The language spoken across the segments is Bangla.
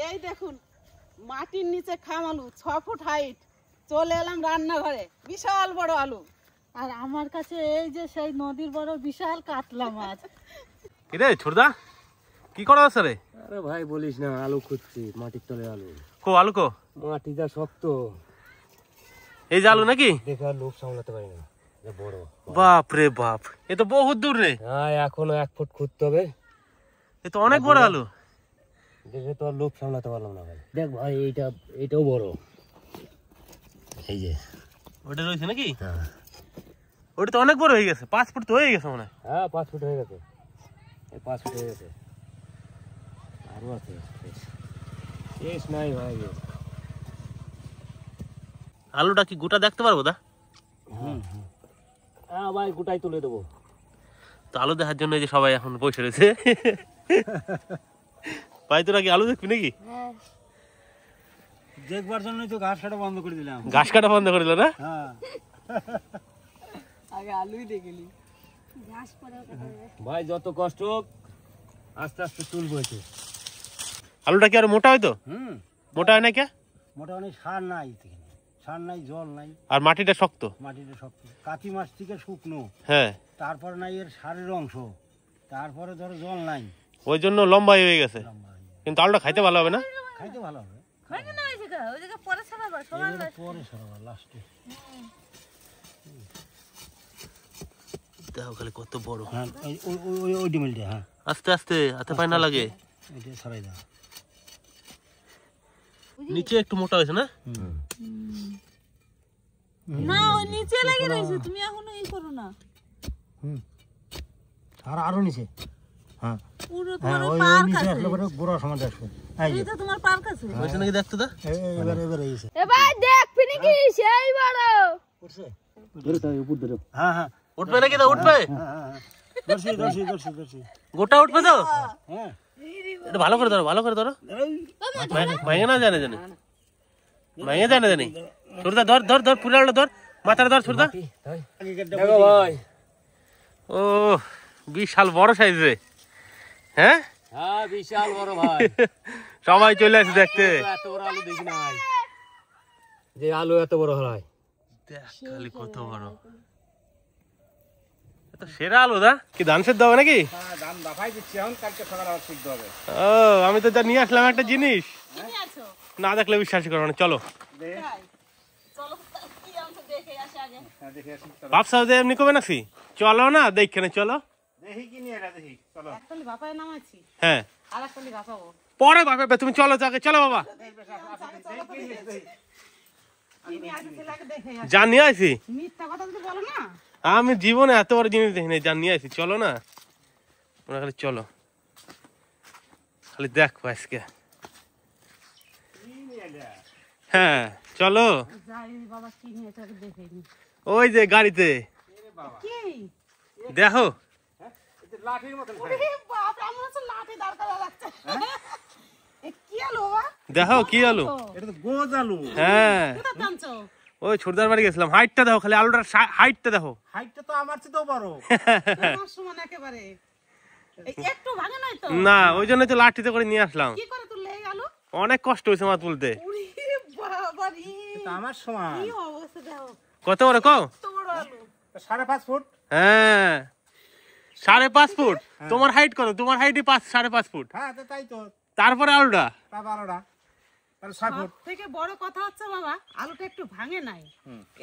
এই দেখুন মাটির নিচে খাম আলু 6 ফুট হাইট, চলে এলাম রান্নাঘরে, বিশাল বড় আলু। আর আমার কাছে এই যে সেই নদীর বড় বিশাল কাতলা মাছ। কিরে ছোটদা কি করা আছে রে? আরে ভাই বলিস না, আলু খুঁজছি, মাটির তলে আলু। কো আলু কো? মাটি যা শক্ত, এই যে আলু নাকি? দেখে আর লোক সামলাতে পারি না, বড়। বাপ রে বাপ, এ তো বহুত দূর রে। হ্যাঁ এখনো 1 ফুট খুঁজতে হবে। এ তো অনেক বড় আলু। দেখে তো আর লোক সামলাতে পারলাম না ভাই। দেখ ভাই এইটাও বড়, এই যে ওটা রয়েছে নাকি? হ্যাঁ ওটা তো অনেক বড় হয়ে গেছে, 5 ফুট তো হয়ে গেছে মনে হয়। হ্যাঁ 5 ফুট হয়ে গেছে, এই 5 ফুট হয়ে গেছে, আরো আছে। শেষ নাই ভাই। আলুটা কি গোটা দেখতে পারবো দা? হ্যাঁ ভাই গোটাই তুলে দেবো। তো আলু দেখার জন্য এই যে সবাই এখন বসে রয়েছে। ভাই তোরা কি আলু দেখবি নাকি? দেখবার জন্যই তো ঘাস কাটা বন্ধ করে দিলাম। ঘাস কাটা বন্ধ করে দিল না? হ্যাঁ আগে আলুই দেখলি। ভাই যত কষ্ট হোক আস্তে আস্তে তুলবো। আলুটা কি আর মোটা হয়? তো মোটা হয় না কে? মোটা অনেক সার নাই, সার নাই, জল নাই, আর মাটিটা শক্ত। মাটিটা শক্ত, কাঁচি মাছ থেকে শুকনো। হ্যাঁ তারপর নাই এর সারের অংশ, তারপরে ধরো জল নাই, ওই জন্য লম্বা হয়ে গেছে। কিন্তু আলুটা খাইতে ভালো হবে না? খাইতে ভালো হবে। পরে সরাবার লাস্টে দেখো খালি কত বড়। হ্যাঁ ওই ডিমেলটা। হ্যাঁ আস্তে আস্তে হাতে পায় না লাগে। এটা সরাই দাও। নিচে একটু মোটা হয়েছে না? না ওই নিচে লেগে রয়েছে, তুমি এখনো ই করো না। আর আরো নিচে। হ্যাঁ পুরো হ্যাঁ তোমার ওই পার নিচে কাছে, আসলে পরে গোড়া সমান আসবে। এই যে এটা তোমার পার কাছে। হয়েছে নাকি দেখতে দা? এবার এইছে। এ ভাই দেখবি নাকি সেই বড় করছে ধরে তাই উপর ধরে। হ্যাঁ হ্যাঁ উঠবে নাকি দা? উঠবে? দর্শি গোটা উঠবে তো? হ্যাঁ এটা ভালো করে ধরো, ভালো করে ধরো, ভেঙে না জানে জানি, ভেঙে জানে জানি। ছোটদা ধর ধর ধর, পুরো আলুটা ধর, মাথাটা ধর ছোটদা। দেখো ভাই, ও বিশাল বড় সাইজ রে। হ্যাঁ হ্যাঁ বিশাল বড় ভাই। সবাই চলে আসে দেখতে। এত বড় আলু দেখি নাই, যে আলু এত বড় হয়। দেখ খালি কত বড়। এটা সেরা আলু দা। কি ধান সেদ্ধ হবে নাকি? হ্যাঁ ধান বাফাই দিচ্ছি, এখন কালকে সকালে আবার সিদ্ধ হবে। ও আমি তো যা নিয়ে আসলাম একটা জিনিস, কি আছো? না দেখলে বিশ্বাস করো না। চলো তাই? চলো কি আনছো দেখে আসি আগে। হ্যাঁ দেখে আসি। ভাবছা যে এমনি কবে নাকি? চলো না দেখে না, চলো। দেখি কি নিয়ে এটা দেখি, চলো। একটালি ভাপায় নামাইছি, হ্যাঁ আর একটালি ভাপাবো। পরে ভাবে, তুমি চলো আগে, চলো বাবা। তুমি আগে ছেলে আগে দেখে আসি। যা নিয়ে আসি, মিথ্যা কথা যদি বলো না। আমি জীবনে এত বড় জিনিস দেখিনি। যা নিয়ে আসি, চলো না। ওরা খালি চলো, খালি দেখো আজকে। হ্যাঁ চলো। যাই বাবা কি নিয়েছে আগে দেখে নি। ওই যে গাড়িতে কি? দেখো। লাঠির মতন ওরে বাপ রে, আমার কাছে লাঠি দাঁড় করা লাগছে। এ কি আলু বাবা? দেখো কি আলু। এটা তো গোজ আলু। হ্যাঁ কোথা টানছো? ওই ছোটদার বাড়ি গেছিলাম। হাইটটা দেখো, খালি আলুটার হাইটটা দেখো। হাইটটা তো আমার চেয়েও বড়। আমার সমান একেবারে। এই একটু ভাঙে নাই তো? না ওই জন্যই তো লাঠিতে করে নিয়ে আসলাম। কি করে তুললে এই আলু? অনেক কষ্ট হয়েছে মাছ তুলতে। ওরে বাবা রে, এটা আমার সমান। কি অবস্থা দেখো, কত বড় কও? কত বড় আলু। 5.5 ফুট। হ্যাঁ 5.5 ফুট। তোমার হাইট কত? তোমার হাইটই 5.5 ফুট। হ্যাঁ তো তাই তো, তারপরে আলুটা তা 12টা, তাহলে 6 ফুট। সব থেকে বড় কথা হচ্ছে বাবা, আলুটা একটু ভাঙে নাই।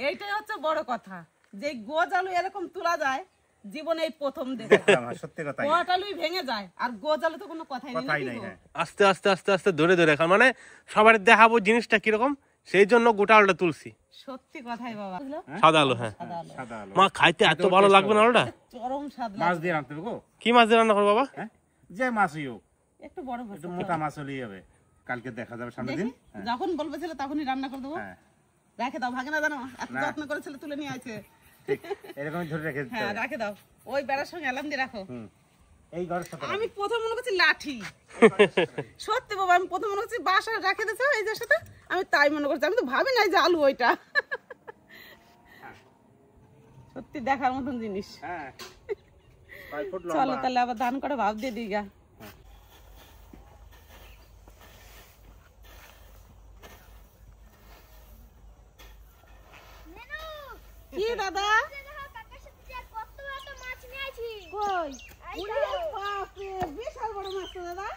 এইটাই হচ্ছে বড় কথা, যে গোজ আলু এরকম তোলা যায় জীবনে এই প্রথম দেখলাম। সত্যি কথা। গোট আলুই ভেঙে যায়, আর গোজ আলু তো কোনো কথাই নেই নাকি গো? আস্তে আস্তে আস্তে আস্তে ধরে ধরে খা, মানে সবার দেখাবো জিনিসটা কিরকম, সেই জন্য গোটা আলুটা তুলছি। সত্যি কথাই বাবা, বুঝলো? সাদা আলু। হ্যাঁ সাদা আলু মা খাইতে এত ভালো লাগবে না আলুটা। চরম স্বাদ মাছ লাগে। দিয়ে রাখতে হবে গো। কি মাছ দিয়ে রান্না করবো বাবা? হ্যাঁ যে মাছই হোক, একটু বড় একটু ভাষা মোটা মাছ হলেই হবে। কালকে দেখা যাবে সামনের দিন। যখন বলবে ছিল তখনই রান্না করে দেবো। হ্যাঁ রেখে দাও, ভাগে না জানো, এত যত্ন করেছিল তুলে নিয়ে আছে। ঠিক এরকমই ধরে রেখে দিতে হ্যাঁ হবে। রাখে দাও, ওই বেড়ার সঙ্গে অ্যালার্ম দিয়ে রাখো। এই ঘরের সাথে আমি প্রথম মনে করছি লাঠি, সত্যি বাবা আমি প্রথম মনে করছি বাসা রেখে দিয়েছে এই যে সাথে, আমি তাই মনে করছি, আমি তো ভাবি নাই যে আলু ওইটা। সত্যি দেখার মতন জিনিস। হ্যাঁ 5 ফুট চলো লম্বা। তাহলে আবার ধান করে ভাব দিয়ে দিই গা। কি দাদা কাকার সাথে যে কত বড় মাছ নিয়েছি কই এই ওরে বাপরে বিশাল বড় মাছ তো দাদা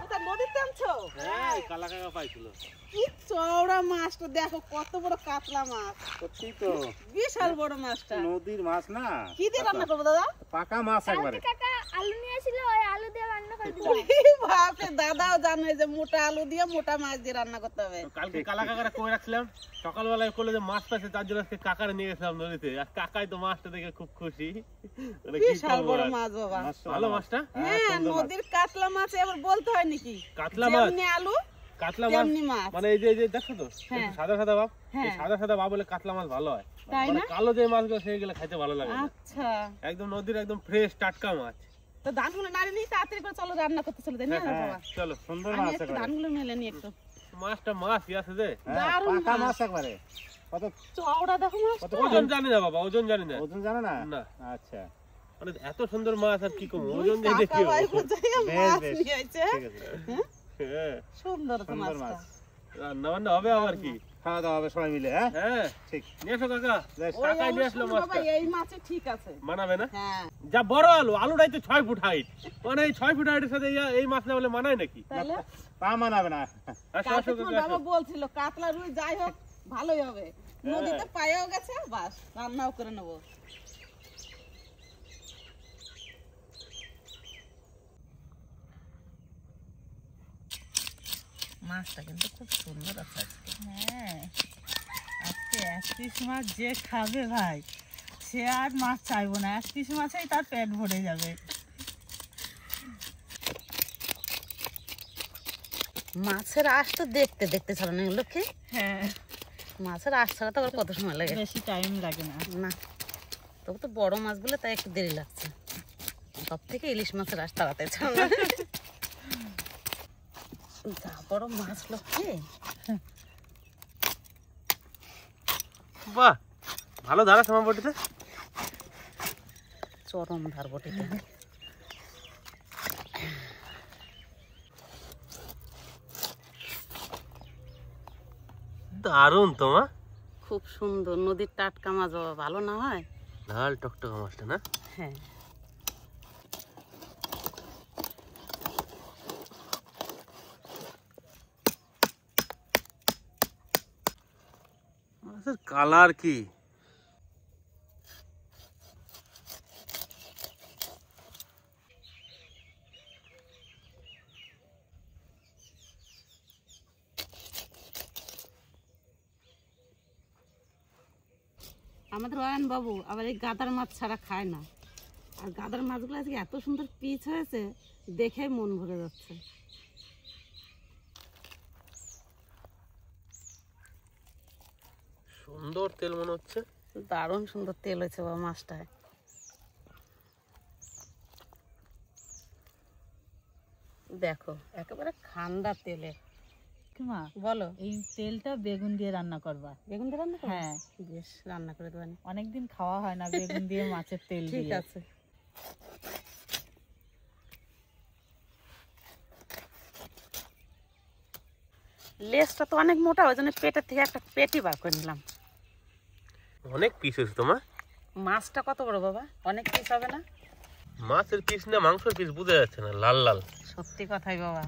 ওটা নদীতে আনছো হ্যাঁ কালা কাকা পাইছিল কি চওড়া মাছটা দেখো কত বড় কাতলা মাছ সত্যি তো বিশাল বড় মাছটা নদীর মাছ না কি দিয়ে রান্না করবো দাদা পাকা মাছ একবারে কাকা আলু নিয়েছিল ওই আলু দিয়ে রান্না করে দিলাম ওরে বাপরে দাদাও জানে যে মোটা আলু দিয়ে মোটা মাছ দিয়ে রান্না করতে হবে কালকে কালা কাকারা কই রাখছিলাম সকালবেলায় করলে যে মাছ পাইছে তার জন্য আজকে কাকারে নিয়ে গেছিলাম নদীতে আর কাকাই তো মাছটা দেখে খুব খুশি মানে কি বিশাল করবো বড় আর? মাছ বাবা ভালো মাছটা হ্যাঁ নদীর কাতলা মাছ এবার বলতে হয় নাকি কাতলা মাছ যেমনি আলু কাতলা মাছ তেমনি মাছ মানে এই যে দেখো তো হ্যাঁ। একটু সাদা সাদা ভাব হ্যাঁ। এই সাদা সাদা ভাব হলে কাতলা মাছ ভালো হয় তাই মানে না কালো যে মাছগুলো সেগুলো খাইতে ভালো লাগে না আচ্ছা একদম নদীর একদম ফ্রেশ টাটকা মাছ তো ধানগুলো নাড়ি নিয়ে তাড়াতাড়ি করে চলো রান্না করতে চলো তাই না বাবা চলো সুন্দর আমি মাছ একটু একবারে ধানগুলো মেলে নি একটু মাছটা মাছ আছে যে হ্যাঁ, দারুণ পাকা মাছ। মাছ একবারে কত চওড়া দেখো মাছ কত ওজন জানি না বাবা ওজন জানি না ওজন জানো না না। আচ্ছা মানে এত সুন্দর মাছ আর কি কম ওজন দিয়ে দেখি কাকা ভাই কোথায় মাছ বেশ। নিয়ে আইছে ঠিক আছে হ্যাঁ সুন্দর তো সুন্দর মাছটা মাছ রান্না বান্না হবে আবার কি খাওয়া দাওয়া হবে সবাই মিলে হ্যাঁ হ্যাঁ ঠিক নিয়ে এসো কাকা বেশ। ওই কাকাই নিয়ে আলু আসলো শোনো বাবা মাছটা এই মাছে ঠিক আছে মানাবে না হ্যাঁ যা বড় আলু আলুটাই তো 6 ফুট হাইট মানে এই 6 ফুট হাইটের সাথে এই মাছ না বলে মানায় নাকি তাহলে পা মানাবে না আসো কালকে আসো তোমার কাকা বাবা আসো। বলছিল কাতলা রুই যাই হোক ভালোই হবে নদীতে পায়েও গেছে বাস রান্নাও করে নেবো মাছটা কিন্তু খুব সুন্দর আছে আজকে হ্যাঁ আজকে 1 পিস মাছ যে খাবে ভাই সে আর মাছ চাইবো না 1 পিস মাছেই তার পেট ভরে যাবে। মাছের আঁশ তো দেখতে দেখতে ছাড়া না এগুলো কি হ্যাঁ মাছের আঁশ ছাড়া তো আবার কত সময় লাগে বেশি টাইম লাগে না। না তবু তো বড় মাছ বলে তাই একটু দেরি লাগছে সব থেকে ইলিশ মাছের আঁশ তাড়াতাড়ি ছাড়া না। যা বড় মাছ লক্ষ্মী বাহ ভালো ধারা সময় বটিতে চরম ধার বটিতে দারুণ তোমা খুব সুন্দর নদীর টাটকা মাছ বাবা ভালো না হয় লাল টকটকা মাছটা না হ্যাঁ মাছের কালার কি আমাদের অয়ন বাবু আবার এই গাদার মাছ ছাড়া খায় না আর গাদার মাছগুলো আজকে এত সুন্দর পিচ হয়েছে দেখে মন ভরে যাচ্ছে সুন্দর তেল মনে হচ্ছে দারুণ সুন্দর তেল হয়েছে বাবা মাছটায় দেখো একেবারে খান্ডা তেলে মা বলো এই তেলটা বেগুন দিয়ে রান্না করবা। বেগুন দিয়ে রান্না করবো? হ্যাঁ বেশ রান্না করে দেবেন অনেকদিন খাওয়া হয় না বেগুন দিয়ে মাছের তেল ঠিক দিয়ে। আছে লেজটা তো অনেক মোটা ওই জন্য পেটের থেকে একটা পেটি বার করে নিলাম অনেক পিস হয়েছে তোমার মাছটা কত বড় বাবা অনেক পিস হবে না মাছের পিস না মাংসের পিস বুঝা যাচ্ছে না লাল লাল সত্যি কথাই বাবা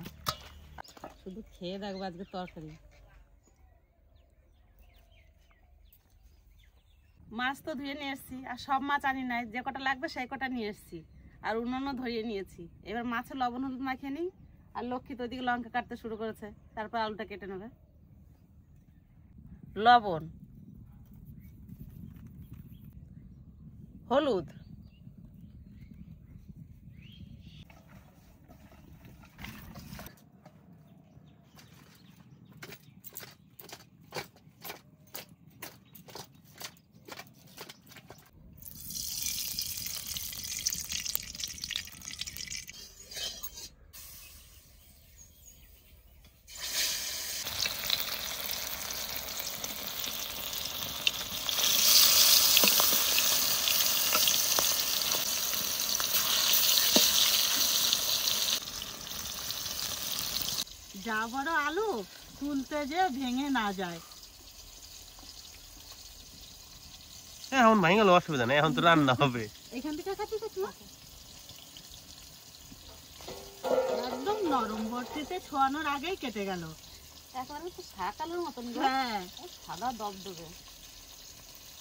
শুধু খেয়ে দেখবো আজকে তরকারি মাছ তো ধুয়ে নিয়ে এসছি আর সব মাছ আনি নাই যে কটা লাগবে সেই কটা নিয়ে এসছি আর অন্যান্য ধরিয়ে নিয়েছি এবার মাছে লবণ হলুদ মাখিয়ে নিই আর লক্ষ্মী তো ওদিকে লঙ্কা কাটতে শুরু করেছে তারপর আলুটা কেটে নেবে লবণ হলুদ যা বড় আলু তুলতে যে ভেঙে না যায়। এখন ভেঙে গেলে অসুবিধা নেই, এখন তো রান্না হবে। এখান থেকে কাটি কাটিমা একদম নরম, বর্তিতে ছোয়ানোর আগেই কেটে গেল। একেবারে তো শাক আলুর মতন গো। হ্যাঁ সাদা দবদবে।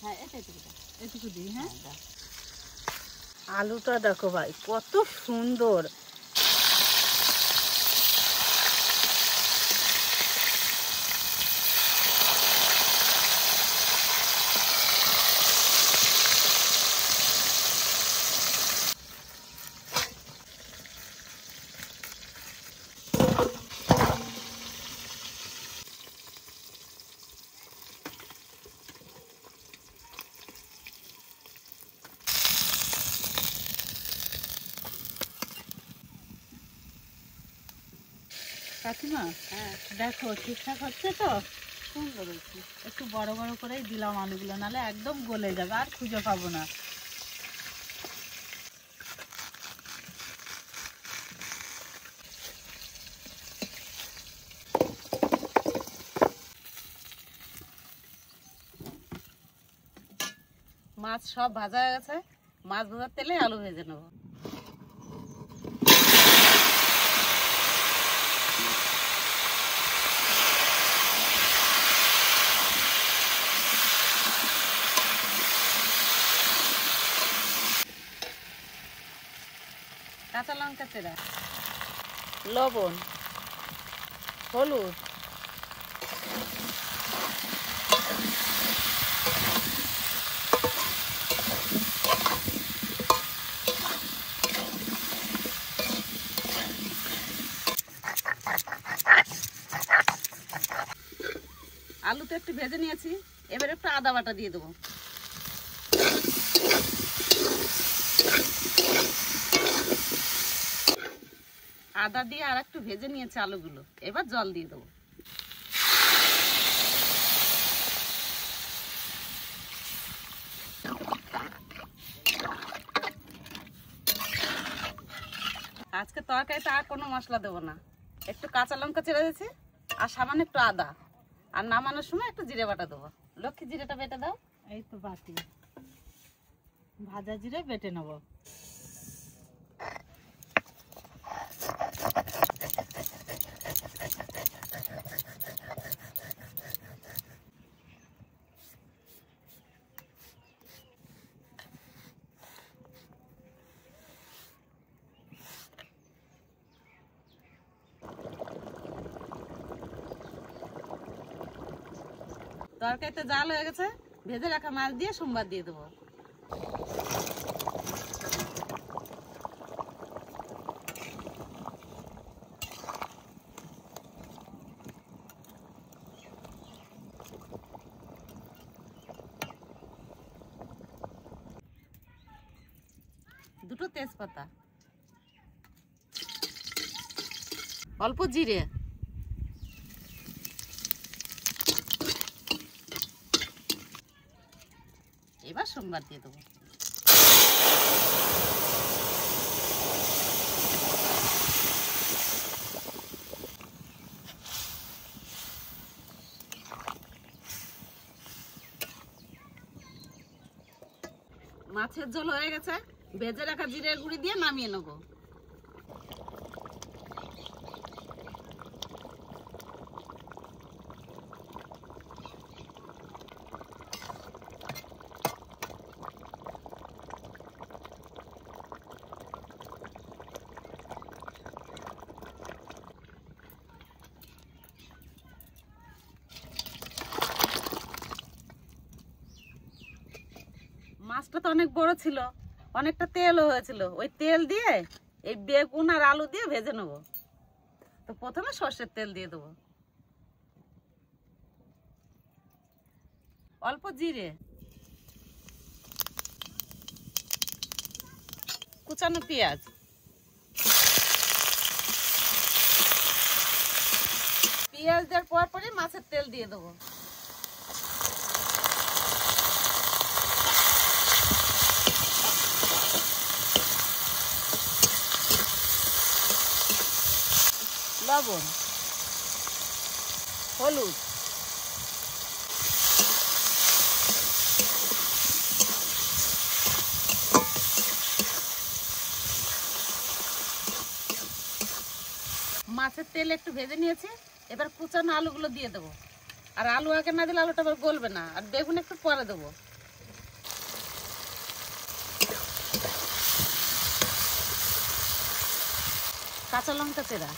হ্যাঁ এটুকু দাও। এটুকু দিই। হ্যাঁ দাও। আলুটা দেখো ভাই কত সুন্দর। কাকিমা হ্যাঁ দেখো ঠিকঠাক হচ্ছে তো? সুন্দর হয়েছে। একটু বড় বড় করেই দিলাম আলুগুলো, নাহলে একদম গলে যাবে, আর খুঁজে পাবো না। মাছ সব ভাজা হয়ে গেছে, মাছ ভাজার তেলে আলু ভেজে নেবো। কাঁচা লঙ্কা চেরা, লবণ, হলুদ, আলু তো একটু ভেজে নিয়েছি, এবার একটু আদা বাটা দিয়ে দেবো। আদা দিয়ে আর একটু ভেজে নিয়েছি আলুগুলো, এবার জল দিয়ে দেবো। আজকে তরকারিতে আর কোনো মশলা দেবো না, একটু কাঁচা লঙ্কা চেড়ে দিয়েছি আর সামান্য একটু আদা, আর নামানোর সময় একটু জিরে বাটা দেবো। লক্ষ্মী জিরেটা বেটে দাও। এই তো বাটি ভাজা জিরে বেটে নেবো। তরকারিতে জাল হয়ে গেছে, ভেজে রাখা মাছ দিয়ে সোমবার দিয়ে দেবো। দুটো তেজপাতা, অল্প জিরে, এবার সোমবার দিয়ে দেবো। মাছের ঝোল হয়ে গেছে, ভেজে রাখা জিরের গুঁড়ি দিয়ে নামিয়ে নেবো। মাছটা তো অনেক বড় ছিল, অনেকটা তেলও হয়েছিল, ওই তেল দিয়ে এই বেগুন আর আলু দিয়ে ভেজে নেবো। তো প্রথমে সর্ষের তেল দিয়ে দেবো, অল্প জিরে, কুচানো পেঁয়াজ, পেঁয়াজ দেওয়ার পর পরে মাছের তেল দিয়ে দেবো। লবণ, হলুদ, মাছের তেল একটু ভেজে নিয়েছি, এবার কুচানো আলুগুলো দিয়ে দেবো। আর আলু আগে না দিলে আলুটা আবার গলবে না, আর বেগুন একটু পরে দেবো। কাঁচা লঙ্কা চেরা,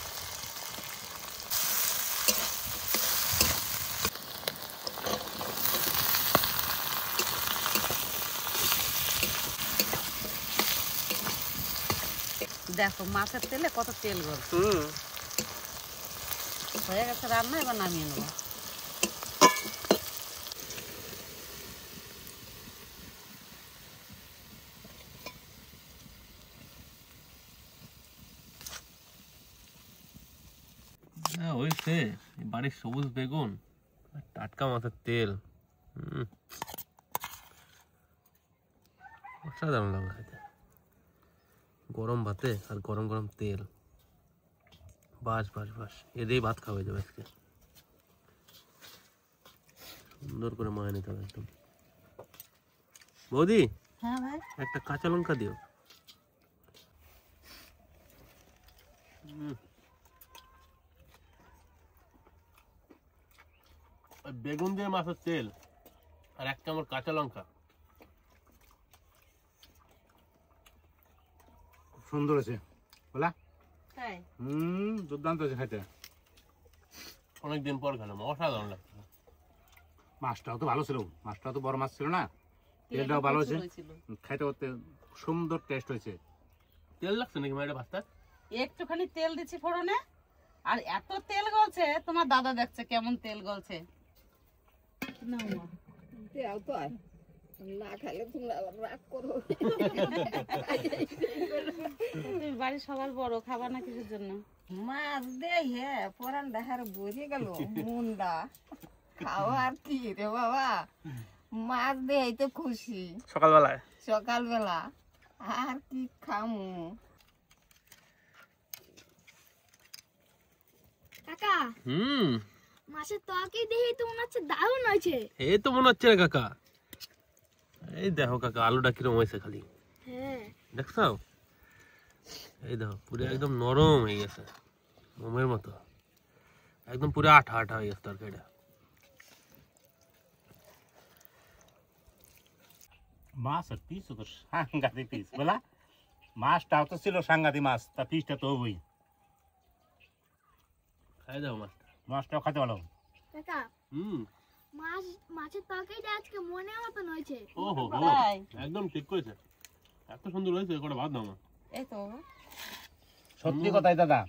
দেখো মাছের তেলে কত তেল গলছে। হয়ে গেছে রান্না, এবার নামিয়ে নেবো। হয়েছে বাড়ির সবুজ বেগুন আর টাটকা মাছের তেল, অসাধারণ লাগে খেতে। গরম ভাতে আর গরম গরম তেল, বাস বাস বাস, এদিকেই ভাত খাওয়া যাবে আজকে। সুন্দর করে মায় নিতে হবে একদম। বৌদি, হ্যাঁ ভাই, একটা কাঁচা লঙ্কা দিও। বেগুন দিয়ে মাছের তেল আর এক চামচ কাঁচা লঙ্কা, খুব সুন্দর আছে বলা। তাই দুর্দান্ত আছে খেতে। অনেকদিন পর খেলাম, অসাধারণ লাগছে। মাছটাও তো ভালো ছিল, মাছটাও তো বড় মাছ ছিল না, তেলটাও ভালো হয়েছে, খাইতে করতে সুন্দর টেস্ট হয়েছে। তেল লাগছে নাকি মায়ের ভাতটা? একটুখানি তেল দিচ্ছি ফোড়নে, আর এত তেল গলছে, তোমার দাদা দেখছে কেমন তেল গলছে। তুমি বাড়ির সবার বড়, খাবার না কিসের জন্য? মাছ দে হে পরান দেখার বসে গেল মুন্ডা খাওয়ার কি রে বাবা, মাছ দেই তো খুশি সকালবেলায় সকালবেলা, আর কি খামু। কাকা মাছের তরকারি দেখে তো মনে হচ্ছে দারুণ হয়েছে। এই তো মনে হচ্ছে রে কাকা। এই দেখো কাকা, আলুটা কিরম হয়েছে খালি, হ্যাঁ দেখছো? এই দেখো পুরো একদম নরম হয়ে গেছে, মোমের মতো, একদম পুরো আঠা আঠা হয়ে গেছে তরকারিটা। মাছের পিস তো সাংঘাতিক পিস বলা। মাছটাও তো ছিল সাংঘাতিক মাছ, তা পিসটা তো হবই। খাই দাও মাছটা, মাছটাও খেতে ভালো। কাকা মাছের তরকারিটা আজকে মনের মতন হয়েছে। ও হো হো, তাই? একদম ঠিক করেছে, এত সুন্দর হয়েছে। কটা ভাত দাও না। এই তো সত্যি কথাই দাদা,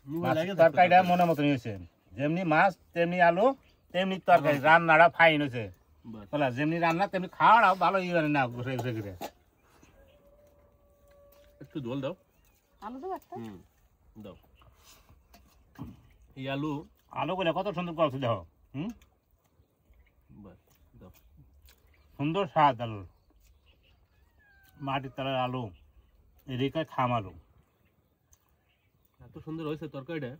মুখে মাছের লেগে থাকতো তরকারিটা মনের মতন হয়েছে। যেমনি মাছ তেমনি আলু তেমনি তরকারি, রান্নাটা ফাইন হয়েছে বাস। বলা। যেমনি রান্না তেমনি খাওয়াটাও ভালো ইয়ে না ঘুরে ঘুরে ঘুরে। একটু জল দাও। আলু দেবো একটা? দাও। এই আলু, আলু গুলো কত সুন্দর করছে দেখো। বাস দাও। সুন্দর স্বাদ আলুর, মাটির তলার আলু, এদিকে খাম আলু। এত সুন্দর হয়েছে তরকারিটা,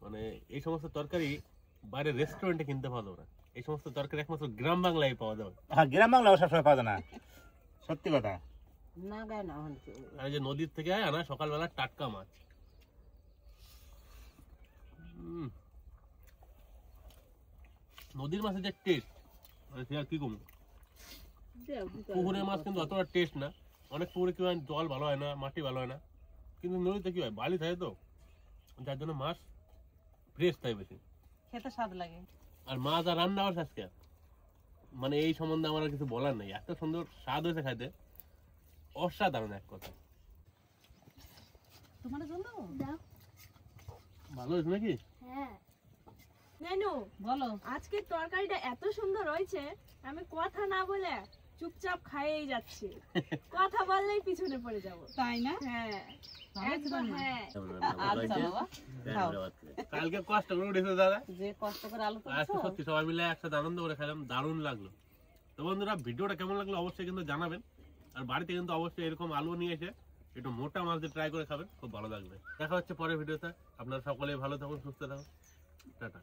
মানে এই সমস্ত তরকারি বাইরে রেস্টুরেন্টে কিনতে পাওয়া যাবে না। এই সমস্ত তরকারি একমাত্র গ্রাম বাংলায় পাওয়া যাবে। হ্যাঁ, গ্রাম বাংলা সবসময় পাওয়া যায় না, সত্যি কথা। না গায় না আর এই যে নদীর থেকে আনা সকালবেলা টাটকা মাছ, নদীর মাছের যে টেস্ট, মানে সে আর কি কম। পুকুরের মাছ কিন্তু অতটা টেস্ট না। অনেক পুকুরে কি হয়, জল ভালো হয় না, মাটি ভালো হয় না, কিন্তু নদীতে কি হয়, বালি থাকে তো, যার জন্য মাছ ফ্রেশ থাকে বেশি, খেতে স্বাদ লাগে। আর মাছ আর রান্না আর আজকে মানে এই সম্বন্ধে আমার আর কিছু বলার নেই। এত সুন্দর স্বাদ হয়েছে খাইতে, অসাধারণ এক কথা। তোমার জন্য দাও। ভালো হয়েছে নাকি? হ্যাঁ নানু বলো। আজকে তরকারিটা এত সুন্দর হয়েছে, আমি কথা না বলে চুপচাপ খাইয়েই যাচ্ছি। কথা বললেই পিছনে পড়ে যাব। তাই না? হ্যাঁ ভালো হয়েছে একদম, রান্না? হ্যাঁ আচ্ছা বাবা, খাও। কালকে কষ্ট করে উঠেছে দাদা, যে কষ্ট করে আলু আজকে তুলছো, সত্যি সবাই মিলে একসাথে আনন্দ করে খেলাম, দারুণ লাগলো। তো বন্ধুরা, ভিডিওটা কেমন লাগলো অবশ্যই কিন্তু জানাবেন, আর বাড়িতে কিন্তু অবশ্যই এরকম আলু নিয়ে এসে একটু মোটা মাছ দিয়ে ট্রাই করে খাবেন, খুব ভালো লাগবে। দেখা হচ্ছে পরের ভিডিওতে। আপনারা সকলেই ভালো থাকুন, সুস্থ থাকুন, টাটা।